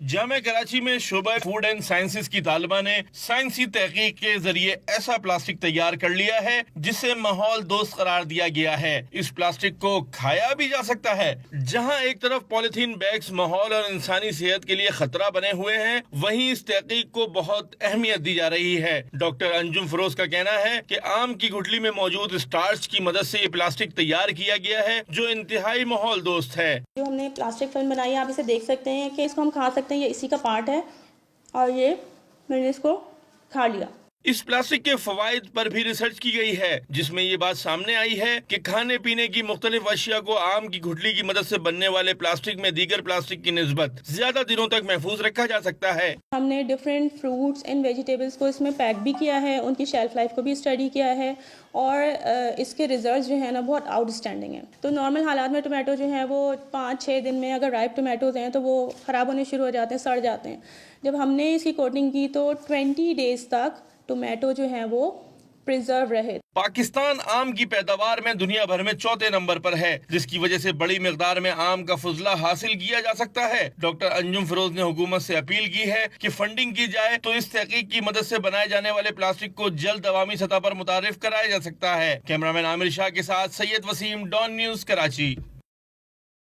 جامعہ کراچی میں شعبہ food and sciences کی طالبہ نے سائنسی تحقیق کے ذریعے ایسا پلاسٹک تیار کر لیا ہے جسے ماحول دوست قرار دیا گیا ہے۔ اس پلاسٹک کو کھایا بھی جا سکتا ہے۔ جہاں ایک طرف پولیتھین بیگز ماحول اور انسانی صحت کے لیے خطرہ بنے ہوئے ہیں، وہیں اس تحقیق کو بہت اہمیت دی جا رہی ہے۔ ڈاکٹر انجم فروز کا کہنا ہے کہ آم کی گٹلی میں موجود اسٹارچ کی مدد سے یہ پلاسٹک تیار کیا گیا ہے جو انتہائی ماحول دوست ہے۔ جو ہم نے پلاسٹک فلم بنائی ہے، آپ اسے دیکھ سکتے ہیں کہ اس کو ہم کھا سکتے ہیں، یہ اسی کا پارٹ ہے اور یہ میں نے اس کو کھا لیا۔ اس پلاسٹک کے فوائد پر بھی ریسرچ کی گئی ہے، جس میں یہ بات سامنے آئی ہے کہ کھانے پینے کی مختلف اشیاء کو آم کی گٹھلی کی مدد سے بننے والے پلاسٹک میں دیگر پلاسٹک کی نسبت زیادہ دنوں تک محفوظ رکھا جا سکتا ہے۔ ہم نے ڈفرینٹ فروٹس اینڈ ویجیٹیبلس کو اس میں پیک بھی کیا ہے، ان کی شیلف لائف کو بھی اسٹڈی کیا ہے اور اس کے ریزلٹس جو ہیں نا بہت آؤٹ اسٹینڈنگ ہیں۔ تو نارمل حالات میں ٹومیٹو جو ہیں وہ 5-6 دن میں، اگر رائپ ٹومیٹوز ہیں تو وہ خراب ہونے شروع ہو جاتے ہیں، سڑ جاتے ہیں۔ جب ہم نے اس کی کوٹنگ کی تو 20 ڈیز تک ٹومیٹو جو ہیں وہ پریزرو رہے۔ پاکستان آم کی پیداوار میں دنیا بھر میں 4تھے نمبر پر ہے، جس کی وجہ سے بڑی مقدار میں آم کا فضلہ حاصل کیا جا سکتا ہے۔ ڈاکٹر انجم فروز نے حکومت سے اپیل کی ہے کہ فنڈنگ کی جائے تو اس تحقیق کی مدد سے بنائے جانے والے پلاسٹک کو جلد عوامی سطح پر متعارف کرایا جا سکتا ہے۔ کیمرہ مین عامر شاہ کے ساتھ سید وسیم، ڈان نیوز، کراچی۔